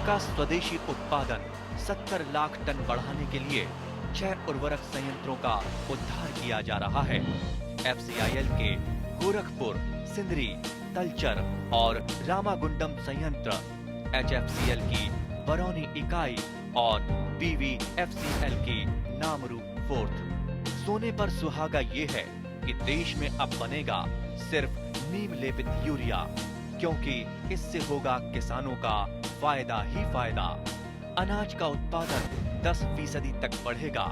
का स्वदेशी उत्पादन 70 लाख टन बढ़ाने के लिए 6 उर्वरक संयंत्रों का उद्धार किया जा रहा है। FCIL के गोरखपुर, सिंदरी, तलचर और रामागुंडम संयंत्र, HFCL की बरौनी इकाई और BVFCL की नामरू फोर्थ। सोने पर सुहागा ये है कि देश में अब बनेगा सिर्फ नीम लेपित यूरिया, क्योंकि इससे होगा किसानों का फायदा ही फायदा। अनाज का उत्पादन 10% तक बढ़ेगा।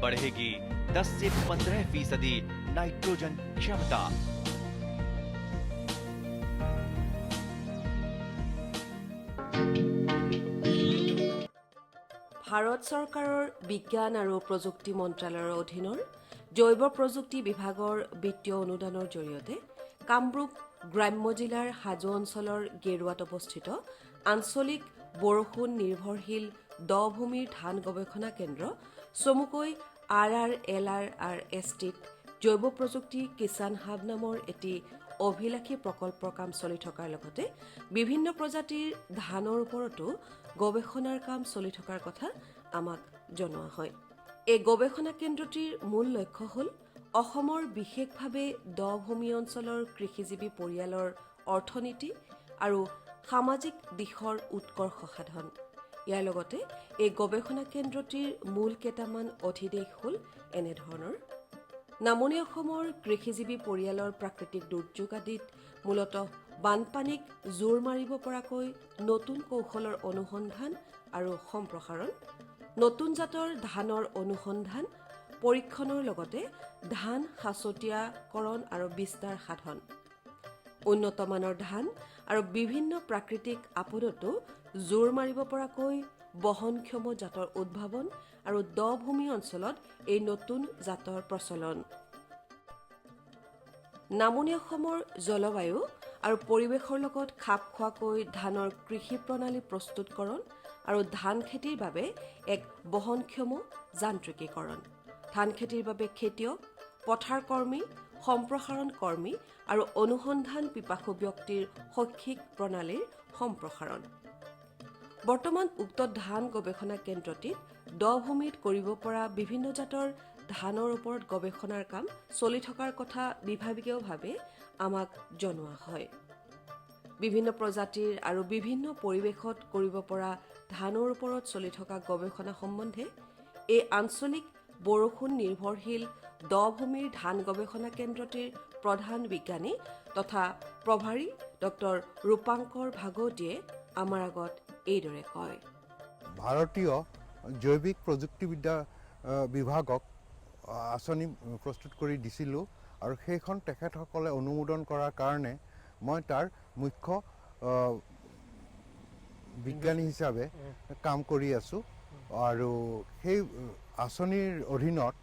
बढ़ेगी 10 से 15% नाइट्रोजन क्षमता। ভাৰত চৰকাৰৰ বিজ্ঞান আৰু প্ৰযুক্তি মন্ত্ৰালয়ৰ অধীনৰ জৈৱ প্ৰযুক্তি বিভাগৰ বিত্তীয় অনুদানৰ জৰিয়তে কামৰূপ গ্ৰাম্য জিলাৰ হাজো অঞ্চলৰ গেৰুৱাত অৱস্থিত আঞ্চলিক বৰষুণ নিৰ্ভৰশীল দ ভূমিৰ ধান গৱেষণা কেন্দ্ৰ চমুকৈ RRLRRSTত জৈৱ প্ৰযুক্তি কিষাণ হাব নামৰ এটি অভিলাষী প্ৰকল্পৰ কাম চলি থকাৰ লগতে বিভিন্ন প্ৰজাতিৰ ধানৰ ওপৰতো গৱেষণাৰ কাম চলি থকাৰ কথা আমাক জনোৱা হয়। এই গৱেষণা কেন্দ্ৰটিৰ মূল লক্ষ্য হ'ল অসমৰ বিশেষভাৱে দ ভূমি অঞ্চলৰ কৃষিজীৱী পৰিয়ালৰ অৰ্থনীতি আৰু সামাজিক দিশৰ উৎকৰ্ষ সাধন। ইয়াৰ লগতে এই গৱেষণা কেন্দ্ৰটিৰ মূল কেইটামান অধিদেশ হ'ল এনেধৰণৰ: নামনি অসমৰ কৃষিজীৱী পৰিয়ালৰ প্ৰাকৃতিক দুৰ্যোগ আদিত মূলতঃ বানপানীক জোৰ মাৰিব পৰাকৈ নতুন কৌশলৰ অনুসন্ধান আৰু সম্প্ৰসাৰণ, নতুন জাতৰ ধানৰ অনুসন্ধান পৰীক্ষণৰ লগতে ধান সাঁচতীয়াকৰণ আৰু বিস্তাৰ সাধন, উন্নত মানৰ ধান আৰু বিভিন্ন প্ৰাকৃতিক আপদতো জোৰ মাৰিব পৰাকৈ বহনক্ষম জাতৰ উদ্ভাৱন আৰু দ ভূমি অঞ্চলত এই নতুন জাতৰ প্ৰচলন। নামনি অসমৰ জলবায়ু আৰু পৰিৱেশৰ লগত খাপ খোৱাকৈ ধানৰ কৃষি প্ৰণালী প্ৰস্তুতকৰণ আৰু ধান খেতিৰ বাবে এক বহনক্ষম যান্ত্ৰিকীকৰণ, ধান খেতিৰ বাবে খেতিয়ক, পথাৰ কৰ্মী, সম্প্ৰসাৰণ কৰ্মী আৰু অনুসন্ধান পিপাসু ব্যক্তিৰ শৈক্ষিক প্ৰণালীৰ সম্প্ৰসাৰণ। বৰ্তমান উক্ত ধান গৱেষণা কেন্দ্ৰটিত দ ভূমিত কৰিব পৰা বিভিন্ন জাতৰ ধানৰ ওপৰত গৱেষণাৰ কাম চলি থকাৰ কথা বিভাগীয়ভাৱে আমাক জনোৱা হয়। বিভিন্ন প্ৰজাতিৰ আৰু বিভিন্ন পৰিৱেশত কৰিব পৰা ধানৰ ওপৰত চলি থকা গৱেষণা সম্বন্ধে এই আঞ্চলিক বৰষুণ নিৰ্ভৰশীল দ ভূমিৰ ধান গৱেষণা কেন্দ্ৰটিৰ প্ৰধান বিজ্ঞানী তথা প্ৰভাৰী ডক্টৰ ৰূপাংকৰ ভাগৱতীয়ে আমাৰ আগত এইদৰে কয়। ভাৰতীয় জৈৱিক প্ৰযুক্তিবিদ্যা বিভাগক আঁচনি প্ৰস্তুত কৰি দিছিলোঁ আৰু সেইখন তেখেতসকলে অনুমোদন কৰাৰ কাৰণে মই তাৰ মুখ্য বিজ্ঞানী হিচাপে কাম কৰি আছোঁ আৰু সেই আঁচনিৰ অধীনত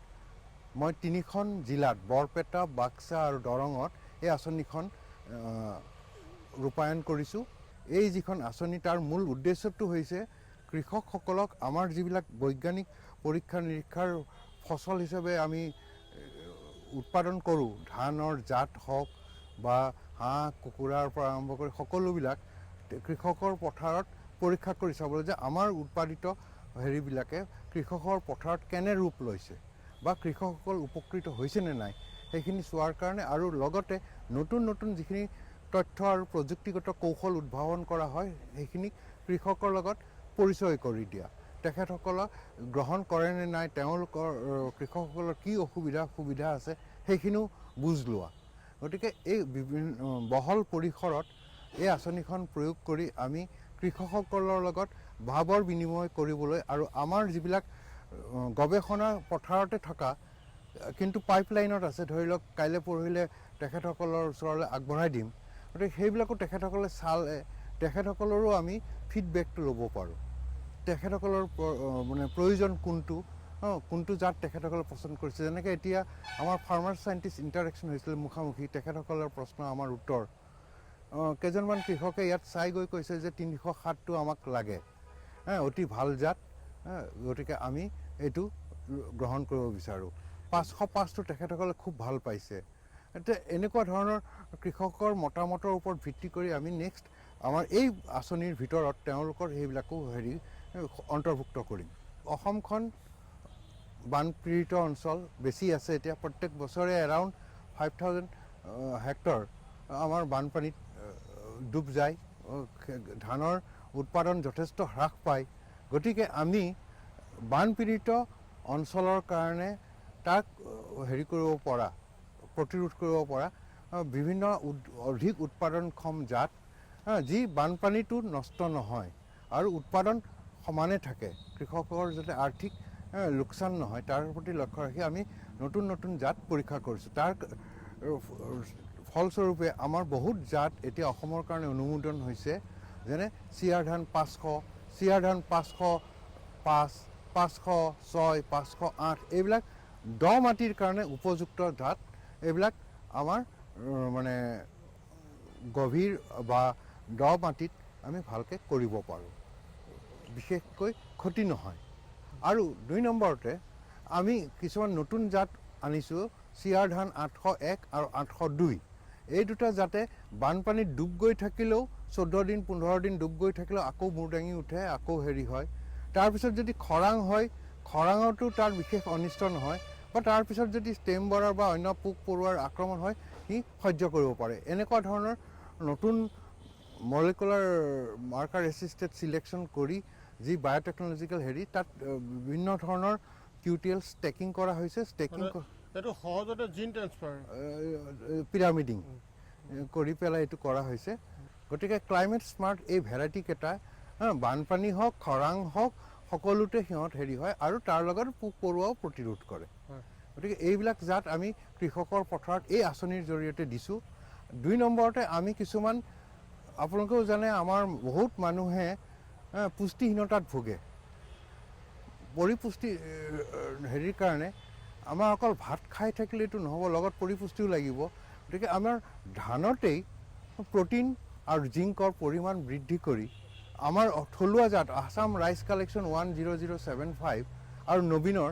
মই 3খন জিলাত বৰপেটা, বাক্সা আৰু দৰঙত এই আঁচনিখন ৰূপায়ণ কৰিছোঁ। এই যিখন আঁচনি তাৰ মূল উদ্দেশ্যটো হৈছে কৃষকসকলক আমাৰ যিবিলাক বৈজ্ঞানিক পৰীক্ষা নিৰীক্ষাৰ ফচল হিচাপে আমি উৎপাদন কৰোঁ, ধানৰ জাত হওক বা হাঁহ কুকুৰাৰ পৰা আৰম্ভ কৰি সকলোবিলাক কৃষকৰ পথাৰত পৰীক্ষা কৰি চাবলৈ যে আমাৰ উৎপাদিত হেৰিবিলাকে কৃষকৰ পথাৰত কেনে ৰূপ লৈছে বা কৃষকসকল উপকৃত হৈছে নে নাই সেইখিনি চোৱাৰ কাৰণে আৰু লগতে নতুন নতুন যিখিনি তথ্য আৰু প্ৰযুক্তিগত কৌশল উদ্ভাৱন কৰা হয় সেইখিনিক কৃষকৰ লগত পৰিচয় কৰি দিয়া, তেখেতসকলক গ্ৰহণ কৰে নে নাই, তেওঁলোকৰ কৃষকসকলৰ কি সুবিধা আছে সেইখিনিও বুজ লোৱা। গতিকে এই বিভিন্ন বহল পৰিসৰত এই আঁচনিখন প্ৰয়োগ কৰি আমি কৃষকসকলৰ লগত ভাৱৰ বিনিময় কৰিবলৈ আৰু আমাৰ যিবিলাক গৱেষণা পথাৰতে থকা কিন্তু পাইপলাইনত আছে, ধৰি লওক কাইলৈ পৰহিলে তেখেতসকলৰ ওচৰলৈ আগবঢ়াই দিম, গতিকে সেইবিলাকো তেখেতসকলে চালে তেখেতসকলৰো আমি ফিডবেকটো ল'ব পাৰোঁ। তেখেতসকলৰ মানে প্ৰয়োজন কোনটো জাত তেখেতসকলে পচন্দ কৰিছে। যেনেকৈ এতিয়া আমাৰ ফাৰ্মাৰ চাইণ্টিষ্ট ইণ্টাৰেকশ্যন হৈছিল মুখামুখি, তেখেতসকলৰ প্ৰশ্ন আমাৰ উত্তৰ। কেইজনমান কৃষকে ইয়াত চাই গৈ কৈছে যে 307টো আমাক লাগে, অতি ভাল জাত, গতিকে আমি এইটো গ্ৰহণ কৰিব বিচাৰোঁ। 505টো তেখেতসকলে খুব ভাল পাইছে। এতিয়া এনেকুৱা ধৰণৰ কৃষকৰ মতামতৰ ওপৰত ভিত্তি কৰি আমি নেক্সট আমাৰ এই আঁচনিৰ ভিতৰত তেওঁলোকৰ সেইবিলাকো অন্তৰ্ভুক্ত কৰিম। অসমখন বানপীড়িত অঞ্চল বেছি আছে এতিয়া প্ৰত্যেক বছৰে এৰাউণ্ড 5,000 হেক্টৰ আমাৰ বানপানীত ডুব যায়, ধানৰ উৎপাদন যথেষ্ট হ্ৰাস পায়। গতিকে আমি বানপীড়িত অঞ্চলৰ কাৰণে তাক কৰিব পৰা, প্ৰতিৰোধ কৰিব পৰা বিভিন্ন অধিক উৎপাদনক্ষম জাত যি বানপানীটো নষ্ট নহয় আৰু উৎপাদন সমানে থাকে, কৃষকৰ যাতে আৰ্থিক লোকচান নহয় তাৰ প্ৰতি লক্ষ্য ৰাখি আমি নতুন নতুন জাত পৰীক্ষা কৰিছোঁ। তাৰ ফলস্বৰূপে আমাৰ বহুত জাত এতিয়া অসমৰ কাৰণে অনুমোদন হৈছে, যেনে চিয়াৰ ধান 500, চিয়াৰ ধান 505, 506, 508 এইবিলাক দ মাটিৰ কাৰণে উপযুক্ত জাত। এইবিলাক আমাৰ মানে গভীৰ বা দ মাটিত আমি ভালকৈ কৰিব পাৰোঁ, বিশেষকৈ ক্ষতি নহয়। আৰু 2 নম্বৰতে আমি কিছুমান নতুন জাত আনিছোঁ, চিয়াৰ ধান 801 আৰু 802। এই দুটা জাতে বানপানীত ডুব গৈ থাকিলেও 14 দিন 15 দিন ডুব গৈ থাকিলেও আকৌ মূৰ দাঙি উঠে, আকৌ হয়। তাৰপিছত যদি খৰাং হয়, খৰাঙতো তাৰ বিশেষ অনিষ্ট নহয়, বা তাৰপিছত যদি ষ্টেম বৰাৰ বা অন্য পোক পৰুৱাৰ আক্ৰমণ হয় সি সহ্য কৰিব পাৰে। এনেকুৱা ধৰণৰ নতুন মলিকুলাৰ মাৰ্কাৰ এছিষ্টেড ছিলেকশ্যন কৰি যি বায়'টেকনলজিকেল তাত বিভিন্ন ধৰণৰ QTL ষ্টেকিং কৰা হৈছে। ষ্টেকিং এইটো সহজতে জিন ট্ৰান্সফাৰ পিৰামিডিং কৰি পেলাই এইটো কৰা হৈছে। গতিকে ক্লাইমেট স্মাৰ্ট এই ভেৰাইটিকেইটা বানপানী হওক, খৰাং হওক, সকলোতে সিহঁত হয় আৰু তাৰ লগত পোক পৰুৱাও প্ৰতিৰোধ কৰে। গতিকে এইবিলাক জাত আমি কৃষকৰ পথাৰত এই আঁচনিৰ জৰিয়তে দিছোঁ। 2 নম্বৰতে আমি কিছুমান, আপোনালোকেও জানে আমাৰ বহুত মানুহে পুষ্টিহীনতাত ভোগে। পৰিপুষ্টি কাৰণে আমাৰ অকল ভাত খাই থাকিলেতো নহ'ব, লগত পৰিপুষ্টিও লাগিব। গতিকে আমাৰ ধানতেই প্ৰটিন আৰু জিংকৰ পৰিমাণ বৃদ্ধি কৰি আমাৰ থলুৱা জাত আছাম ৰাইচ কালেকশ্যন 10075 আৰু নবীনৰ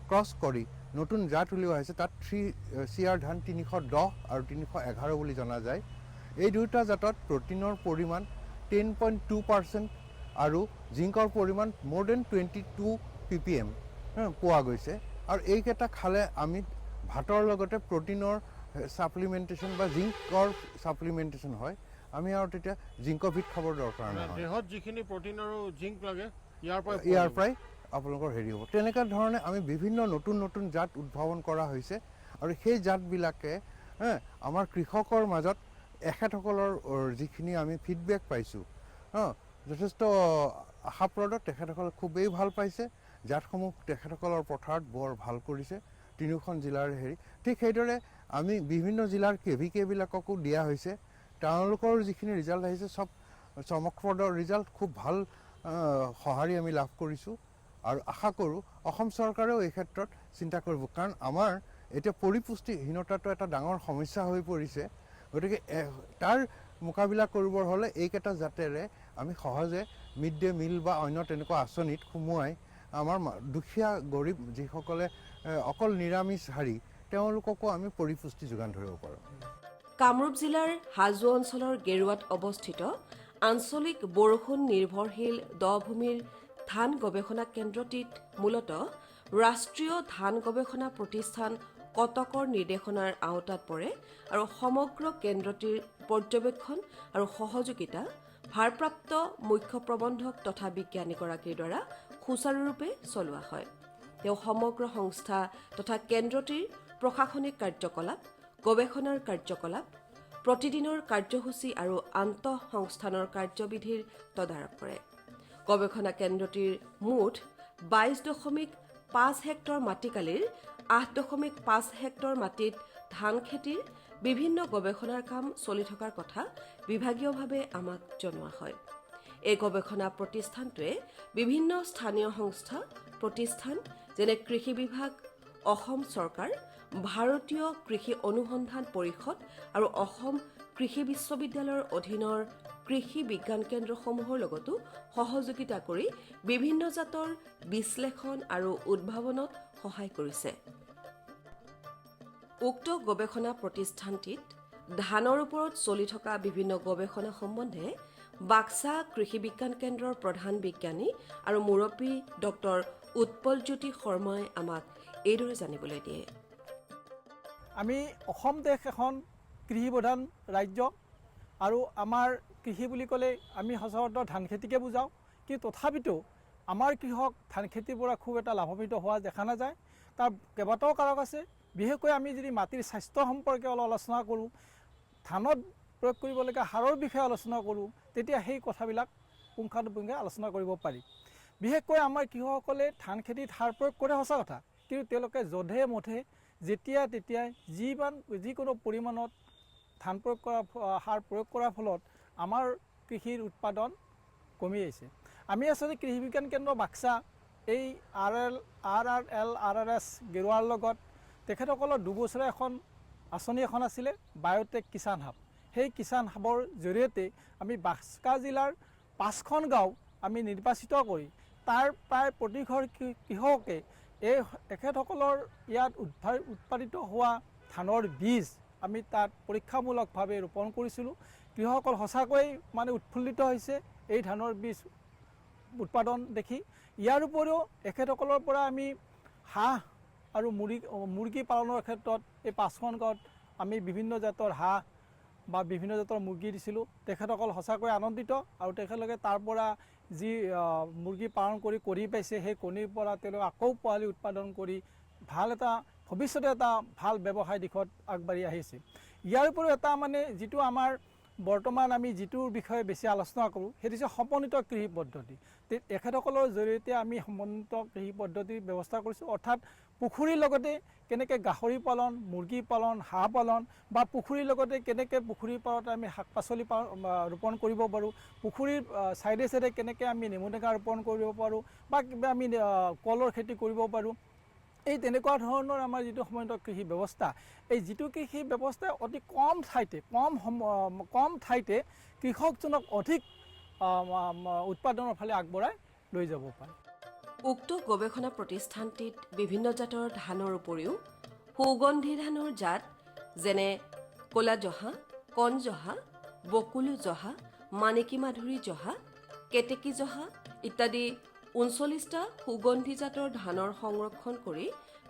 ক্ৰছ কৰি নতুন জাত উলিওৱা হৈছে। তাত চিয়াৰ ধান 310 আৰু 311 বুলি জনা যায়। এই দুটা জাতত প্ৰটিনৰ পৰিমাণ 10.2% আৰু জিংকৰ পৰিমাণ more than 22 ppm পোৱা গৈছে। আৰু এইকেইটা খালে আমি ভাতৰ লগতে প্ৰটিনৰ ছাপ্লিমেণ্টেশ্যন বা জিংকৰ ছাপ্লিমেণ্টেশ্যন হয়, আমি আৰু তেতিয়া জিংকভিট খাবৰ দৰকাৰ নহয়। দেহত যিখিনি প্ৰটিন আৰু জিংক লাগে ইয়াৰ পৰাই আপোনালোকৰ হ'ব। তেনেকুৱা ধৰণে আমি বিভিন্ন নতুন নতুন জাত উদ্ভাৱন কৰা হৈছে আৰু সেই জাতবিলাকে আমাৰ কৃষকৰ মাজত এখেতসকলৰ যিখিনি আমি ফিডবেক পাইছোঁ যথেষ্ট আশাপ্ৰদ। তেখেতসকলে খুবেই ভাল পাইছে জাতসমূহ, তেখেতসকলৰ পথাৰত বৰ ভাল কৰিছে। 3খন জিলাৰ ঠিক সেইদৰে আমি বিভিন্ন জিলাৰ KVK-বিলাককো দিয়া হৈছে। তেওঁলোকৰ যিখিনি ৰিজাল্ট আহিছে চব চমকপ্ৰদ ৰিজাল্ট, খুব ভাল সঁহাৰি আমি লাভ কৰিছোঁ আৰু আশা কৰোঁ অসম চৰকাৰেও এই ক্ষেত্ৰত চিন্তা কৰিব, কাৰণ আমাৰ এতিয়া পৰিপুষ্টিহীনতাটো এটা ডাঙৰ সমস্যা হৈ পৰিছে। গতিকে তাৰ মোকাবিলা কৰিবৰ হ'লে এইকেইটা জাতেৰে আমি সহজে মিড ডে মিল বা অন্য তেনেকুৱা আঁচনিত সোমোৱাই আমাৰ দুখীয়া গৰীব যিসকলে অকল নিৰামিষহাৰী তেওঁলোককো আমি পৰিপুষ্টি যোগান ধৰিব পাৰোঁ। কামৰূপ জিলাৰ হাজো অঞ্চলৰ গেৰুৱাত অৱস্থিত আঞ্চলিক বৰষুণ নিৰ্ভৰশীল দ-ভূমিৰ ধান গৱেষণা কেন্দ্ৰটিত মূলতঃ ৰাষ্ট্ৰীয় ধান গৱেষণা প্ৰতিষ্ঠান কটকৰ নিৰ্দেশনাৰ আওতাত পৰে আৰু সমগ্ৰ কেন্দ্ৰটিৰ পৰ্যবেক্ষণ আৰু সহযোগিতা ভাৰপ্ৰাপ্ত মুখ্য প্ৰবন্ধক তথা বিজ্ঞানীগৰাকীৰ দ্বাৰা সুচাৰুৰূপে চলোৱা হয়। তেওঁ সমগ্ৰ সংস্থা তথা কেন্দ্ৰটিৰ প্ৰশাসনিক কাৰ্যকলাপ, গৱেষণাৰ কাৰ্যকলাপ, প্ৰতিদিনৰ কাৰ্যসূচী আৰু আন্তঃসংস্থানৰ কাৰ্যবিধিৰ তদাৰক কৰে। গৱেষণা কেন্দ্ৰটিৰ মুঠ 22.5 হেক্টৰ মাটিকালিৰ 8.5 হেক্টৰ মাটিত ধান খেতিৰ বিভিন্ন গৱেষণাৰ কাম চলি থকাৰ কথা বিভাগীয়ভাৱে আমাক জনোৱা হয়। এই গৱেষণা প্ৰতিষ্ঠানটোৱে বিভিন্ন স্থানীয় সংস্থা, প্ৰতিষ্ঠান যেনে কৃষি বিভাগ, অসম চৰকাৰ, ভাৰতীয় কৃষি অনুসন্ধান পৰিষদ আৰু অসম কৃষি বিশ্ববিদ্যালয়ৰ অধীনৰ কৃষি বিজ্ঞান কেন্দ্ৰসমূহৰ লগতো সহযোগিতা কৰি বিভিন্ন জাতৰ বিশ্লেষণ আৰু উদ্ভাৱনত সহায় কৰিছে। উক্ত গৱেষণা প্ৰতিষ্ঠানটিত ধানৰ ওপৰত চলি থকা বিভিন্ন গৱেষণা সম্বন্ধে বাক্সা কৃষি বিজ্ঞান কেন্দ্ৰৰ প্ৰধান বিজ্ঞানী আৰু মুৰব্বী ডক্টৰ উৎপলজ্যোতি শৰ্মাই আমাক এইদৰে জানিবলৈ দিয়ে। আমি অসম দেশ এখন কৃষি প্ৰধান ৰাজ্য আৰু আমাৰ কৃষি বুলি ক'লে আমি সচৰাচৰ ধান খেতিকে বুজাওঁ, কিন্তু তথাপিতো আমাৰ কৃষক ধান খেতিৰ পৰা খুব এটা লাভান্বিত হোৱা দেখা নাযায়। তাৰ কেইবাটাও কাৰক আছে। বিশেষকৈ আমি যদি মাটিৰ স্বাস্থ্য সম্পৰ্কে অলপ আলোচনা কৰোঁ, ধানত প্ৰয়োগ কৰিবলগীয়া সাৰৰ বিষয়ে আলোচনা কৰোঁ, তেতিয়া সেই কথাবিলাক পুংখানুপুংখে আলোচনা কৰিব পাৰি। বিশেষকৈ আমাৰ কৃষকসকলে ধান খেতিত সাৰ প্ৰয়োগ কৰে সঁচা কথা, কিন্তু তেওঁলোকে যধে মধে যেতিয়া তেতিয়াই যিকোনো পৰিমাণত ধান প্ৰয়োগ কৰা সাৰ প্ৰয়োগ কৰাৰ ফলত আমাৰ কৃষিৰ উৎপাদন কমি আহিছে। আমি আচলতে কৃষি বিজ্ঞান কেন্দ্ৰ বাক্সা এই RRS গেৰুৱাৰ লগত তেখেতসকলৰ দুবছৰীয়া এখন আঁচনি এখন আছিলে, বায়'টেক কিষাণ হাব। সেই কিষাণ হাবৰ জৰিয়তে আমি বাক্সা জিলাৰ 5খন গাঁও আমি নিৰ্বাচিত কৰি তাৰ প্ৰায় প্ৰতি ঘৰ কৃষকে এখেতসকলৰ ইয়াত উৎপাদিত হোৱা ধানৰ বীজ আমি তাত পৰীক্ষামূলকভাৱে ৰোপণ কৰিছিলোঁ। কৃষকসকল সঁচাকৈ মানে উৎফুল্লিত হৈছে এই ধানৰ বীজ উৎপাদন দেখি। ইয়াৰ উপৰিও এখেতসকলৰ পৰা আমি হাঁহ আৰু মুৰ্গী পালনৰ ক্ষেত্ৰত এই 5খন গাঁৱত আমি বিভিন্ন জাতৰ হাঁহ বা বিভিন্ন জাতৰ মুৰ্গী দিছিলোঁ। তেখেতসকল সঁচাকৈ আনন্দিত আৰু তেখেতলোকে তাৰ পৰা যি মুৰ্গী পালন কৰি কণী পাইছে, সেই কণীৰ পৰা তেওঁলোকে আকৌ পোৱালি উৎপাদন কৰি ভাল এটা ভৱিষ্যতে এটা ভাল ব্যৱসায় দিশত আগবাঢ়ি আহিছে। ইয়াৰ উপৰিও এটা মানে যিটো আমাৰ বৰ্তমান আমি যিটোৰ বিষয়ে বেছি আলোচনা কৰোঁ, সেইটো হৈছে সমন্বিত কৃষি পদ্ধতি। তেখেতসকলৰ জৰিয়তে আমি সমন্বিত কৃষি পদ্ধতিৰ ব্যৱস্থা কৰিছোঁ, অৰ্থাৎ পুখুৰীৰ লগতে কেনেকৈ গাহৰি পালন, মুৰ্গী পালন, হাঁহ পালন বা পুখুৰীৰ লগতে কেনেকৈ পুখুৰীৰ পাৰত আমি শাক পাচলি ৰোপণ কৰিব পাৰোঁ, পুখুৰীৰ চাইডে চাইডে কেনেকৈ আমি নেমু টেঙা ৰোপণ কৰিব পাৰোঁ বা কিবা আমি কলৰ খেতি কৰিব পাৰোঁ। এই তেনেকুৱা ধৰণৰ আমাৰ যিটো সমন্বিত কৃষি ব্যৱস্থা, এই যিটো কৃষি ব্যৱস্থাই অতি কম ঠাইতে কৃষকজনক অধিক উৎপাদনৰ ফালে আগবঢ়াই লৈ যাব পাৰে। উক্ত গৱেষণা প্ৰতিষ্ঠানটিত বিভিন্ন জাতৰ ধানৰ উপৰিও সুগন্ধি ধানৰ জাত যেনে ক'লা জহা, কণ জহা, বকুলো জহা, মানিকী মাধুৰী জহা, কেতেকী জহা ইত্যাদি 39টা সুগন্ধি জাতৰ ধানৰ সংৰক্ষণ কৰি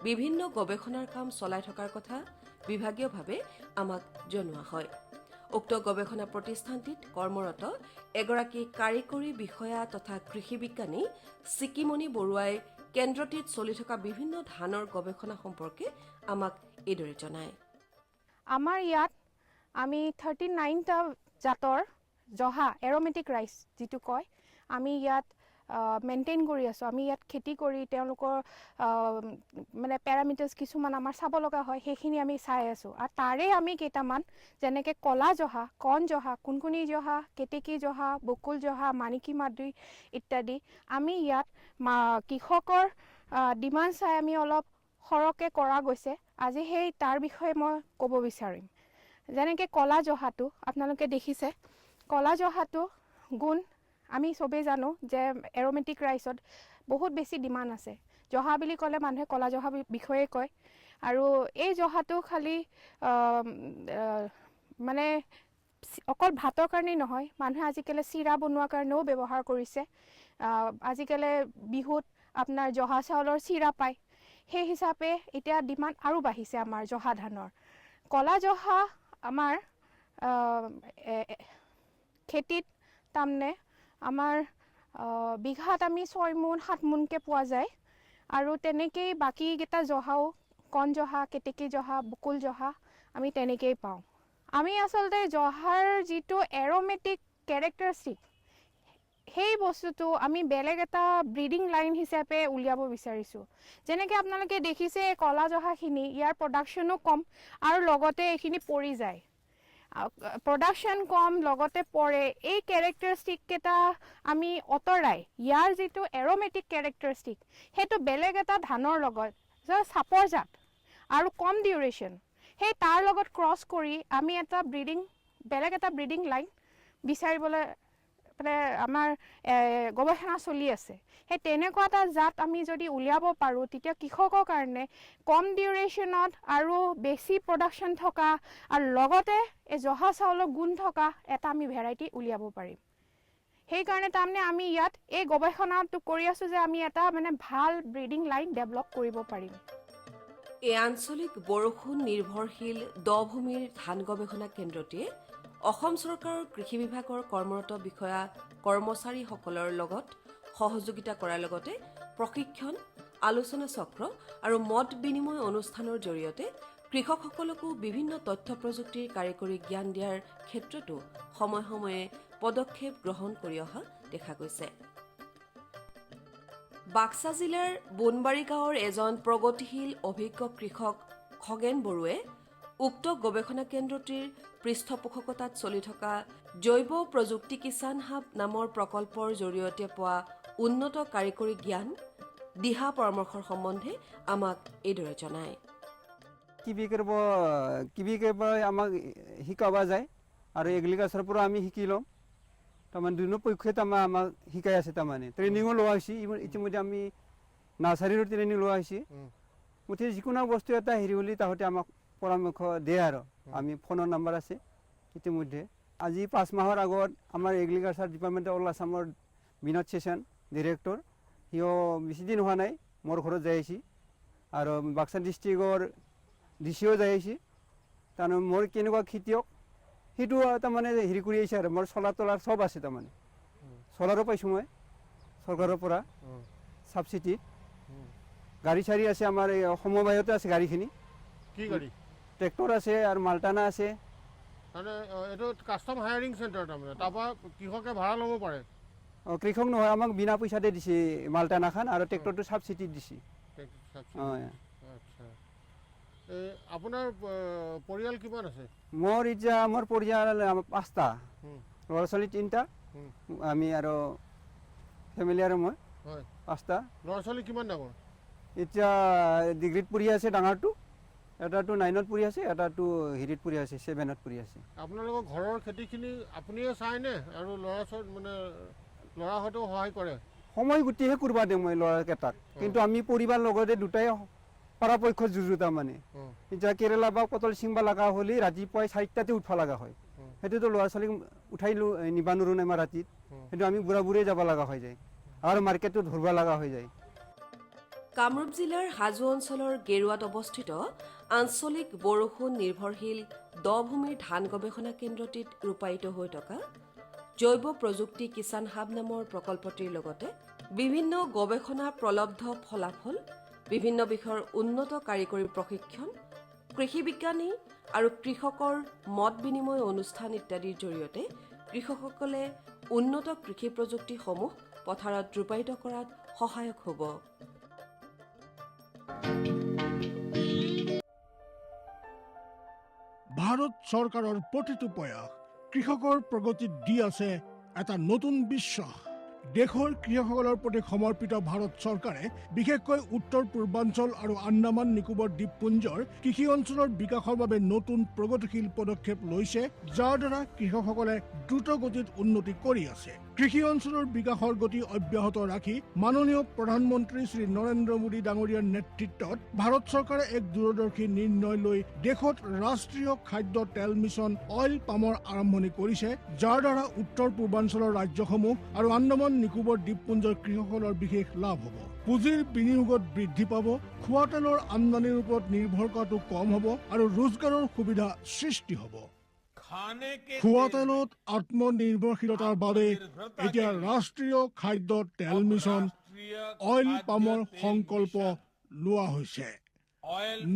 বিভিন্ন গৱেষণাৰ কাম চলাই থকাৰ কথা বিভাগীয়ভাৱে আমাক জনোৱা হয়। উক্ত গৱেষণা প্ৰতিষ্ঠানটিত কৰ্মৰত এগৰাকী কাৰিকৰী বিষয়া তথা কৃষি বিজ্ঞানী চিকিমণি বৰুৱাই কেন্দ্ৰটিত চলি থকা বিভিন্ন ধানৰ গৱেষণা সম্পৰ্কে আমাক এইদৰে জনায়। আমাৰ ইয়াত আমি 39টা জাতৰ জহা এৰমেটিক ৰাইচ যিটো কয়, আমি ইয়াত মেইনটেইন কৰি আছোঁ। আমি ইয়াত খেতি কৰি তেওঁলোকৰ মানে পেৰামিটাৰ্ছ কিছুমান আমাৰ চাব লগা হয়, সেইখিনি আমি চাই আছোঁ। আৰু তাৰে আমি কেইটামান যেনেকৈ ক'লা জহা, কণ জহা, কুণকুণী জহা, কেতেকী জহা, বকুল জহা, মানিকী মাধুৰী ইত্যাদি আমি ইয়াত কৃষকৰ ডিমাণ্ড চাই আমি অলপ সৰহকৈ কৰা গৈছে। আজি সেই তাৰ বিষয়ে মই ক'ব বিচাৰিম। যেনেকৈ ক'লা জহাটো আপোনালোকে দেখিছে, ক'লা জহাটো গুণ আমি চবেই জানো যে এৰমেটিক ৰাইচত বহুত বেছি ডিমাণ্ড আছে। জহা বুলি ক'লে মানুহে ক'লা জহা বিষয়ে কয়। আৰু এই জহাটো খালি মানে অকল ভাতৰ কাৰণেই নহয়, মানুহে আজিকালি চিৰা বনোৱাৰ কাৰণেও ব্যৱহাৰ কৰিছে। আজিকালি বিহুত আপোনাৰ জহা চাউলৰ চিৰা পায়, সেই হিচাপে এতিয়া ডিমাণ্ড আৰু বাঢ়িছে আমাৰ জহা ধানৰ। ক'লা জহা আমাৰ খেতিত তাৰমানে আমাৰ বিঘাত আমি 6 মোন 7 মোনকৈ পোৱা যায়। আৰু তেনেকেই বাকীকেইটা জহাও কণ জহা, কেতেকী জহা, বকুল জহা আমি তেনেকেই পাওঁ। আমি আচলতে জহাৰ যিটো এৰমেটিক কেৰেক্টাৰিষ্টিক, সেই বস্তুটো আমি বেলেগ এটা ব্ৰিডিং লাইন হিচাপে উলিয়াব বিচাৰিছোঁ। যেনেকৈ আপোনালোকে দেখিছে ক'লা জহাখিনি ইয়াৰ প্ৰডাকশ্যনো কম আৰু লগতে এইখিনি পৰি যায়। প্ৰডাকশ্যন কম লগতে পৰে, এই কেৰেক্টাৰিষ্টিককেইটা আমি অঁতৰাই ইয়াৰ যিটো এৰমেটিক কেৰেক্টাৰিষ্টিক সেইটো বেলেগ এটা ধানৰ লগত চাপৰ জাত আৰু কম ডিউৰেশ্যন, সেই তাৰ লগত ক্ৰছ কৰি আমি এটা বেলেগ এটা ব্ৰিডিং লাইন বিচাৰিবলৈ মানে আমাৰ গৱেষণা চলি আছে। সেই তেনেকুৱা এটা জাত আমি যদি উলিয়াব পাৰোঁ, তেতিয়া কৃষকৰ কাৰণে কম ডিউৰেশ্যনত আৰু বেছি প্ৰডাকশ্যন থকা আৰু লগতে এই জহা চাউলৰ গুণ থকা এটা আমি ভেৰাইটি উলিয়াব পাৰিম। সেইকাৰণে তাৰমানে আমি ইয়াত এই গৱেষণাটো কৰি আছোঁ যে আমি এটা মানে ভাল ব্ৰিডিং লাইন ডেভেলপ কৰিব পাৰিম। এই আঞ্চলিক বৰষুণ নিৰ্ভৰশীল দ ভূমিৰ ধান গৱেষণা কেন্দ্ৰটিয়ে অসম চৰকাৰৰ কৃষি বিভাগৰ কৰ্মৰত বিষয়া কৰ্মচাৰীসকলৰ লগত সহযোগিতা কৰাৰ লগতে প্ৰশিক্ষণ, আলোচনা চক্ৰ আৰু মত বিনিময় অনুষ্ঠানৰ জৰিয়তে কৃষকসকলকো বিভিন্ন তথ্য প্ৰযুক্তিৰ কাৰিকৰী জ্ঞান দিয়াৰ ক্ষেত্ৰতো সময়ে সময়ে পদক্ষেপ গ্ৰহণ কৰি অহা দেখা গৈছে। বাক্সা জিলাৰ বোনবাৰী গাঁৱৰ এজন প্ৰগতিশীল অভিজ্ঞ কৃষক খগেন বড়োৱে উক্ত গৱেষণা কেন্দ্ৰটিৰ পৃষ্ঠপোষকতাত চলি থকা জৈৱ প্ৰযুক্তি কিষাণ হাব নামৰ প্ৰকল্পৰ জৰিয়তে পোৱা উন্নত কাৰিকৰী জ্ঞান, দিহা পৰামৰ্শৰ সম্বন্ধে আমাক এইদৰে জনায়। কিবিকেৰ পৰা আমাক শিকাব যায় আৰু এগ্ৰিকালচাৰৰ পৰা আমি শিকি লওঁ। তাৰমানে দুনো পক্ষে আমাক শিকাই আছে, তাৰমানে ট্ৰেইনিঙো লোৱা হৈছে। ইতিমধ্যে আমি নাৰ্চাৰীৰো ট্ৰেইনিং লোৱা হৈছে। মুঠতে যিকোনো বস্তু এটা হেৰি হ'লে তাহাঁতে আমাক পৰামৰ্শ দিয়ে আৰু আমি ফোনৰ নম্বৰ আছে। ইতিমধ্যে আজি 5 মাহৰ আগত আমাৰ এগ্ৰিকালচাৰ ডিপাৰ্টমেণ্টৰ অল আছামৰ বিনোদ চেচন ডিৰেক্টৰ, সিও বেছি দিন হোৱা নাই মোৰ ঘৰত যাই আহিছে। আৰু বাক্সা ডিষ্ট্ৰিক্টৰ ডিচিও যাই আহিছে। তাৰমানে মোৰ কেনেকুৱা খেতিয়ক সেইটো তাৰমানে হেৰি কৰি আহিছে আৰু মোৰ চলাৰ তলাৰ চব আছে। তাৰমানে চলাৰো পাইছোঁ মই চৰকাৰৰ পৰা ছাবচিডিত। গাড়ী চাড়ী আছে আমাৰ এই সমবায়তে আছে গাড়ীখিনি। কি গাড়ী? ট্ৰেক্টৰ আছে আৰু মালটানা আছে। মানে এইটো কাষ্টম হায়াৰিং চেণ্টাৰ, তাৰমানে তাৰপৰা কৃষকে ভাড়া ল'ব পাৰে? কৃষক নহয়, আমাক বিনা পইচাতে দিছে মালটানাখন আৰু ট্ৰেক্টৰটো ছাবচিডিত দিছে। আচ্ছা, এই আপোনাৰ পৰিয়াল কিমান আছে? মোৰ এতিয়া মোৰ পৰিয়াল 5টা, ল'ৰা ছোৱালী 3টা, আমি আৰু ফেমিলি আৰু মই 5টা। ল'ৰা ছোৱালী কিমান ডাঙৰ? এতিয়া ডিগ্ৰীত পঢ়ি আছে ডাঙৰটো, এটাটো 9ত পঢ়ি আছে, এটাটো হেৰিত পঢ়ি আছে 7ত পঢ়ি আছে। আপোনালোকৰ ঘৰৰ খেতিখিনি আপুনিয়ে চায়নে আৰু ল'ৰা ছোৱালী মানে ল'ৰাহঁতেও সহায় কৰে? সময় গোটেইহে কৰিব দিওঁ মই ল'ৰাকেইটাক, কিন্তু আমি পৰিবাৰ লগতে দুটাই পৰাপক্ষত যুঁজো। তাৰমানে এতিয়া কেৰেলা বা পটল ছিঙবা লগা হ'লে ৰাতিপুৱাই 4টাতে উঠবা লগা হয়। সেইটোতো ল'ৰা ছোৱালীক উঠাই নিবা নোৱাৰোঁ নাই ৰাতিত, সেইটো আমি বুঢ়া বুঢ়ীয়ে যাব লগা হৈ যায় আৰু মাৰ্কেটত ধৰিব লগা হৈ যায়। কামৰূপ জিলাৰ হাজো অঞ্চলৰ গেৰুৱাত অৱস্থিত আঞ্চলিক বৰষুণ নিৰ্ভৰশীল দ ভূমিৰ ধান গৱেষণা কেন্দ্ৰটিত ৰূপায়িত হৈ থকা জৈৱ প্ৰযুক্তি কিষাণ হাব নামৰ প্ৰকল্পটিৰ লগতে বিভিন্ন গৱেষণা প্ৰলব্ধ ফলাফল, বিভিন্ন বিষয়ৰ উন্নত কাৰিকৰী প্ৰশিক্ষণ, কৃষি বিজ্ঞানী আৰু কৃষকৰ মত বিনিময় অনুষ্ঠান ইত্যাদিৰ জৰিয়তে কৃষকসকলে উন্নত কৃষি প্ৰযুক্তিসমূহ পথাৰত ৰূপায়িত কৰাত সহায়ক হ'ব। ভাৰত চৰকাৰৰ প্ৰতিটো প্ৰয়াস কৃষকৰ প্ৰগতিত দি আছে এটা নতুন বিশ্বাস। দেশৰ কৃষকসকলৰ প্ৰতি সমৰ্পিত ভাৰত চৰকাৰে বিশেষকৈ উত্তৰ পূৰ্বাঞ্চল আৰু আন্দামান নিকোবৰ দ্বীপপুঞ্জৰ কৃষি অঞ্চলৰ বিকাশৰ বাবে নতুন প্ৰগতিশীল পদক্ষেপ লৈছে, যাৰ দ্বাৰা কৃষকসকলে দ্ৰুত গতিত উন্নতি কৰি আছে। কৃষি অঞ্চলৰ বিকাশৰ গতি অব্যাহত ৰাখি মাননীয় প্ৰধানমন্ত্ৰী শ্ৰী নৰেন্দ্ৰ মোদী ডাঙৰীয়াৰ নেতৃত্বত ভাৰত চৰকাৰে এক দূৰদৰ্শী নিৰ্ণয় লৈ দেশত ৰাষ্ট্ৰীয় খাদ্য তেল মিছন অইল পামৰ আৰম্ভণি কৰিছে, যাৰ দ্বাৰা উত্তৰ পূৰ্বাঞ্চলৰ ৰাজ্যসমূহ আৰু আন্দামান নিকোবৰ দ্বীপপুঞ্জৰ কৃষকসকলৰ বিশেষ লাভ হ'ব। পুঁজিৰ বিনিয়োগত বৃদ্ধি পাব, খোৱা তেলৰ আমদানিৰ ওপৰত নিৰ্ভৰ কৰাটো কম হ'ব আৰু ৰোজগাৰৰ সুবিধা সৃষ্টি হ'ব। খোৱা তেলত আত্মনিৰ্ভৰশীলতাৰ বাবে এতিয়া ৰাষ্ট্ৰীয় খাদ্য তেল মিছন অইল পামৰ সংকল্প লোৱা হৈছে।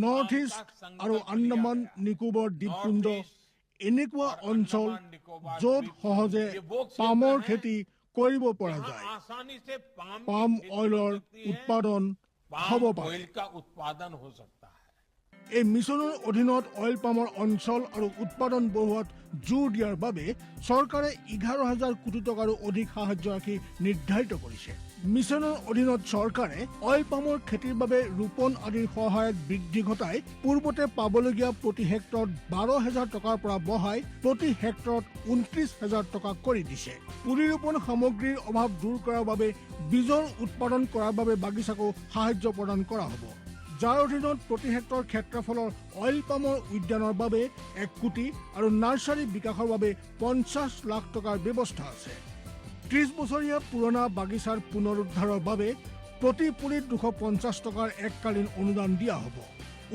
নৰ্থ ইষ্ট আৰু আন্দামান নিকোবৰ দ্বীপপুঞ্জ এনেকুৱা অঞ্চল য'ত সহজে পামৰ খেতি কৰিব পৰা যায়, পাম অইলৰ উৎপাদন হ'ব পাৰে। এই মিছনৰ অধীনত অইল পামৰ অঞ্চল আৰু উৎপাদন বঢ়োৱাত জোৰ দিয়াৰ বাবে চৰকাৰে 11,000 কোটি টকাৰো অধিক সাহায্য ৰাশি নিৰ্ধাৰিত কৰিছে। মিছনৰ অধীনত চৰকাৰে অইল পামৰ খেতিৰ বাবে ৰোপণ আদিৰ সহায়ত বৃদ্ধি ঘটাই পূৰ্বতে পাবলগীয়া প্ৰতি হেক্টৰত 12,000 টকাৰ পৰা বঢ়াই প্ৰতি হেক্টৰত 29,000 টকা কৰি দিছে। পুলি ৰোপণ সামগ্ৰীৰ অভাৱ দূৰ কৰাৰ বাবে বীজৰ উৎপাদন কৰাৰ বাবে বাগিচাকো সাহায্য প্ৰদান কৰা হ'ব, যাৰ অধীনত প্ৰতি হেক্টৰ ক্ষেত্ৰফলৰ অইল পামৰ উদ্যানৰ বাবে 1 কোটি আৰু নাৰ্চাৰী বিকাশৰ বাবে 50 লাখ টকাৰ ব্যৱস্থা আছে। 30 বছৰীয়া পুৰণা বাগিচাৰ পুনৰুদ্ধাৰৰ বাবে প্ৰতি পুলিত 250 টকাৰ এককালীন অনুদান দিয়া হ'ব।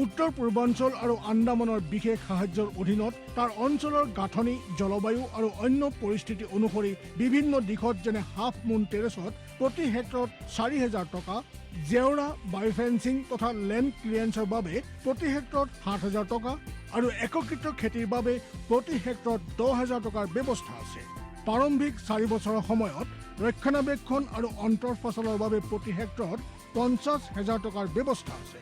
উত্তৰ পূৰ্বাঞ্চল আৰু আন্দামানৰ বিশেষ সাহায্যৰ অধীনত তাৰ অঞ্চলৰ গাঁথনি, জলবায়ু আৰু অন্য পৰিস্থিতি অনুসৰি বিভিন্ন দিশত যেনে হাফ মুন টেৰেছত প্ৰতি হেক্টৰত 4,000 টকা, জেওৰা, বায়োফেন্সিং তথা লেণ্ড ক্লিয়াৰেন্সৰ বাবে প্ৰতি হেক্টৰত 7,000 টকা আৰু একত্ৰিত খেতিৰ বাবে প্ৰতি হেক্টৰত 10,000 টকাৰ ব্যৱস্থা আছে। প্ৰাৰম্ভিক 4 বছৰৰ সময়ত ৰক্ষণাবেক্ষণ আৰু অন্তৰ্ফচলৰ বাবে প্ৰতি হেক্টৰত 50,000 টকাৰ ব্যৱস্থা আছে।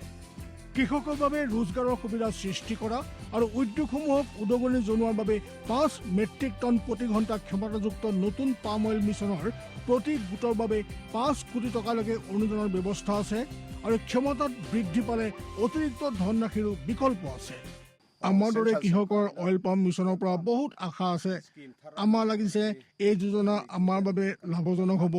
কৃষকৰ বাবে ৰোজগাৰৰ সুবিধা সৃষ্টি কৰা আৰু উদ্যোগসমূহক উদগনি জনোৱাৰ বাবে 5 মেট্ৰিক টন প্ৰতি ঘণ্টা ক্ষমতাযুক্ত নতুন পাম অইল মিছনৰ প্ৰতি গোটৰ বাবে 5 কোটি টকালৈকে অনুদানৰ ব্যৱস্থা আছে আৰু ক্ষমতাত বৃদ্ধি পালে অতিৰিক্ত ধনৰাশিৰো বিকল্প আছে। আমাৰ দৰে কৃষকৰ অইল পাম মিছনৰ পৰা বহুত আশা আছে। আমাৰ লাগিছে এই যোজনা আমাৰ বাবে লাভজনক হ'ব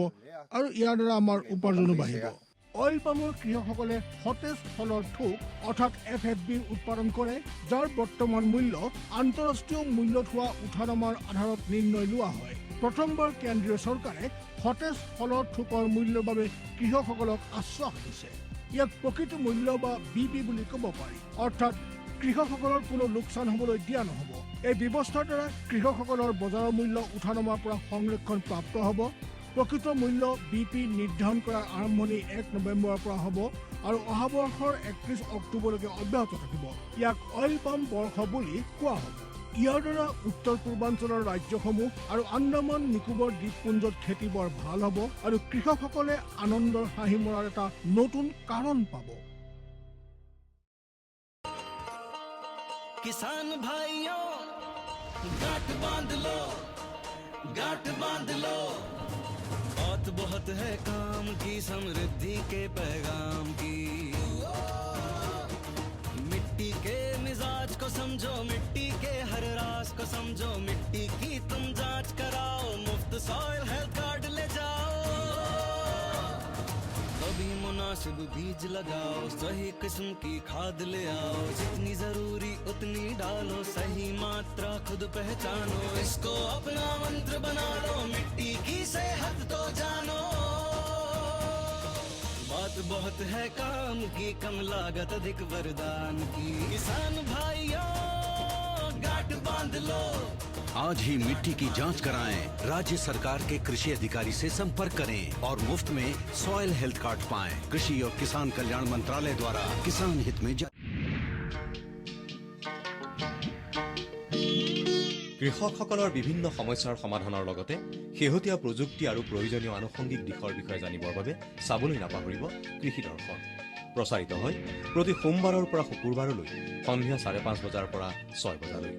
আৰু ইয়াৰ দ্বাৰা আমাৰ উপাৰ্জনো বাঢ়িব। অইল পামৰ কৃষকসকলে সতেজ ফলৰ থোক অৰ্থাৎ FFB উৎপাদন কৰে, যাৰ বৰ্তমান মূল্য আন্তঃৰাষ্ট্ৰীয় মূল্যত হোৱা উঠানামাৰ আধাৰত নিৰ্ণয় লোৱা হয়। প্ৰথমবাৰ কেন্দ্ৰীয় চৰকাৰে সতেজ ফলৰ থোকৰ মূল্যৰ বাবে কৃষকসকলক আশ্বাস দিছে। ইয়াক প্ৰকৃত মূল্য বা BP বুলি ক'ব পাৰি, অৰ্থাৎ কৃষকসকলৰ কোনো লোকচান হ'বলৈ দিয়া নহ'ব। এই ব্যৱস্থাৰ দ্বাৰা কৃষকসকলৰ বজাৰৰ মূল্য উঠানমাৰ পৰা সংৰক্ষণ প্ৰাপ্ত হ'ব। প্ৰকৃত মূল্য BP নিৰ্ধাৰণ কৰাৰ আৰম্ভণি 1 নৱেম্বৰৰ পৰা হ'ব আৰু অহা বৰ্ষৰ 31 অক্টোবৰলৈকে অব্যাহত থাকিব। ইয়াক অইল পাম বৰ্ষ বুলি কোৱা হ'ব। ইয়াৰ দ্বাৰা উত্তৰ পূৰ্বাঞ্চলৰ ৰাজ্যসমূহ আৰু আন্দামান নিকোবৰ দ্বীপপুঞ্জত খেতি বৰ ভাল হ'ব আৰু কৃষকসকলে আনন্দৰ হাঁহি মৰাৰ এটা নতুন কাৰণ পাব। किसान भाइयों गांठ बांध लो, गांठ बांध लो, बहुत है काम की, समृद्धि के पैगाम की। मिट्टी के मिजाज को समझो, मिट्टी के हर राज को समझो, मिट्टी की तुम जांच कराओ, मुफ्त सॉइल हेल्थ कार्ड ले जाओ। कभी मुनासिब बीज लगाओ, सही किस्म की खाद ले आओ, जितनी जरूरी उतनी डालो, सही मात्रा खुद पहचानो, इसको अपना मंत्र बना लो, मिट्टी की सेहत तो जानो। बात बहुत है काम की, कम लागत अधिक वरदान की। किसान भाइयों गांठ बांध लो, आज ही मिट्टी की जांच कराएं। राज्य सरकार के कृषि अधिकारी से संपर्क करें और मुफ्त में सॉइल हेल्थ कार्ड पाएं। कृषि और किसान कल्याण मंत्रालय द्वारा किसान हित में কৃষকসকলৰ বিভিন্ন সমস্যাৰ সমাধানৰ লগতে শেহতীয়া প্ৰযুক্তি আৰু প্ৰয়োজনীয় আনুষংগিক দিশৰ বিষয়ে জানিবৰ বাবে চাবলৈ নাপাহৰিব কৃষি দৰ্শন। প্ৰচাৰিত হয় প্ৰতি সোমবাৰৰ পৰা শুকুৰবাৰলৈ সন্ধিয়া 5:30 বজাৰ পৰা 6 বজালৈ।